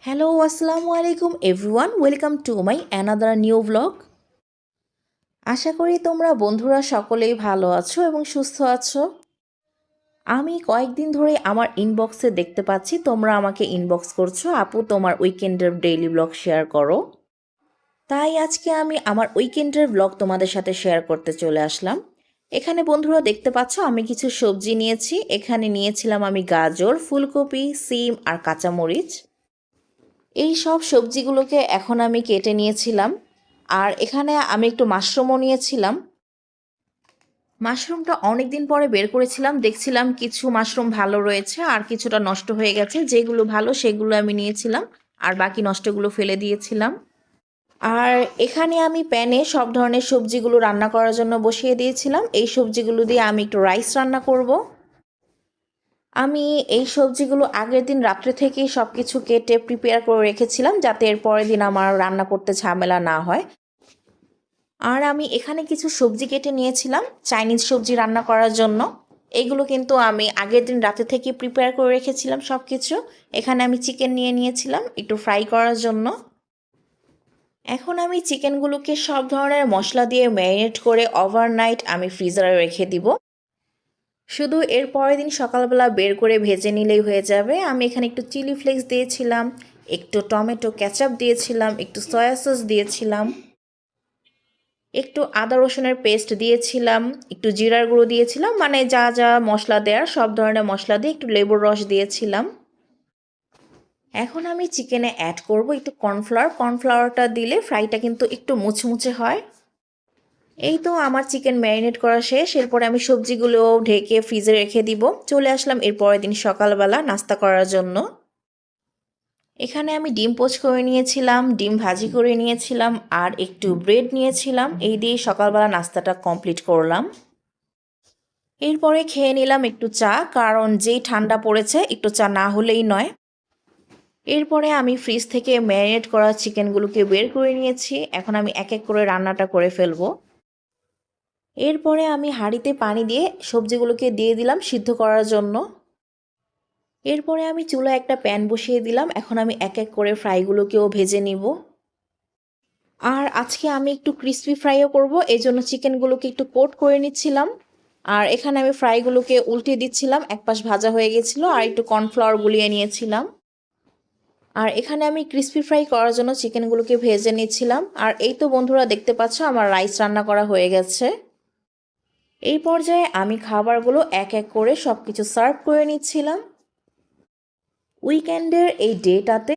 Hello আসসালামু আলাইকুম everyone, welcome to my another new blog. আশা করি তোমরা বন্ধুরা সকলেই ভালো আছো এবং সুস্থ আছো। আমি কয়েকদিন ধরে আমার ইনবক্সে দেখতে পাচ্ছি তোমরা আমাকে ইনবক্স করছো, আপু তোমার উইকেন্ডের ডেইলি ব্লগ শেয়ার করো। তাই আজকে আমি আমার উইকেন্ডের ব্লগ তোমাদের সাথে শেয়ার করতে চলে আসলাম। এখানে বন্ধুরা দেখতে পাচ্ছ আমি কিছু সবজি নিয়েছি। এখানে নিয়েছিলাম আমি গাজর, ফুলকপি, সিম আর কাঁচামরিচ। এই সব সবজিগুলোকে এখন আমি কেটে নিয়েছিলাম। আর এখানে আমি একটু মাশরুমও নিয়েছিলাম। মাশরুমটা অনেক দিন পরে বের করেছিলাম, দেখছিলাম কিছু মাশরুম ভালো রয়েছে আর কিছুটা নষ্ট হয়ে গেছে। যেগুলো ভালো সেগুলো আমি নিয়েছিলাম আর বাকি নষ্টগুলো ফেলে দিয়েছিলাম। আর এখানে আমি প্যানে সব ধরনের সবজিগুলো রান্না করার জন্য বসিয়ে দিয়েছিলাম। এই সবজিগুলো দিয়ে আমি একটু রাইস রান্না করব। আমি এই সবজিগুলো আগের দিন রাত্রে থেকেই সব কিছু কেটে প্রিপেয়ার করে রেখেছিলাম, যাতে এর পরের দিন আমার রান্না করতে ঝামেলা না হয়। আর আমি এখানে কিছু সবজি কেটে নিয়েছিলাম চাইনিজ সবজি রান্না করার জন্য। এগুলো কিন্তু আমি আগের দিন রাতে থেকে প্রিপেয়ার করে রেখেছিলাম সব কিছু। এখানে আমি চিকেন নিয়ে নিয়েছিলাম একটু ফ্রাই করার জন্য। এখন আমি চিকেনগুলোকে সব ধরনের মশলা দিয়ে ম্যারিনেট করে ওভারনাইট আমি ফ্রিজারে রেখে দিব। শুধু এর পরের দিন সকালবেলা বের করে ভেজে নিলেই হয়ে যাবে। আমি এখানে একটু চিলি ফ্লেক্স দিয়েছিলাম, একটু টমেটো কেচাপ দিয়েছিলাম, একটু সয়া সস দিয়েছিলাম, একটু আদা রসুনের পেস্ট দিয়েছিলাম, একটু জিরার গুঁড়ো দিয়েছিলাম, মানে যা যা মশলা দেওয়ার সব ধরনের মশলা দিয়ে একটু লেবুর রস দিয়েছিলাম। এখন আমি চিকেনে অ্যাড করব একটু কর্নফ্লাওয়ার। কর্নফ্লাওয়ারটা দিলে ফ্রাইটা কিন্তু একটু মুচমুচে হয়। এই তো আমার চিকেন ম্যারিনেট করা শেষ। এরপরে আমি সবজিগুলো ঢেকে ফ্রিজে রেখে দিব। চলে আসলাম এর পরের দিন সকালবেলা নাস্তা করার জন্য। এখানে আমি ডিম পোচ করে নিয়েছিলাম, ডিম ভাজি করে নিয়েছিলাম আর একটু ব্রেড নিয়েছিলাম। এই দিয়ে সকালবেলা নাস্তাটা কমপ্লিট করলাম। এরপরে খেয়ে নিলাম একটু চা, কারণ যেই ঠান্ডা পড়েছে একটু চা না হলেই নয়। এরপরে আমি ফ্রিজ থেকে ম্যারিনেট করা চিকেনগুলোকে বের করে নিয়েছি। এখন আমি এক এক করে রান্নাটা করে ফেলবো। এরপরে আমি হাঁড়িতে পানি দিয়ে সবজিগুলোকে দিয়ে দিলাম সিদ্ধ করার জন্য। এরপরে আমি চুলায় একটা প্যান বসিয়ে দিলাম। এখন আমি এক এক করে ফ্রাইগুলোকেও ভেজে নিব। আর আজকে আমি একটু ক্রিসপি ফ্রাইও করব, এই জন্য চিকেনগুলোকে একটু কোট করে নিচ্ছিলাম। আর এখানে আমি ফ্রাইগুলোকে উল্টে দিচ্ছিলাম, এক পাশ ভাজা হয়ে গেছিলো। আর একটু কর্নফ্লাওয়ার গুলিয়ে নিয়েছিলাম। আর এখানে আমি ক্রিসপি ফ্রাই করার জন্য চিকেনগুলোকে ভেজে নিচ্ছিলাম। আর এই তো বন্ধুরা দেখতে পাচ্ছ আমার রাইস রান্না করা হয়ে গেছে। এই পর্যায়ে আমি খাবারগুলো এক এক করে সব কিছু সার্ভ করে নিচ্ছিলাম। উইকেন্ডের এই ডেটাতে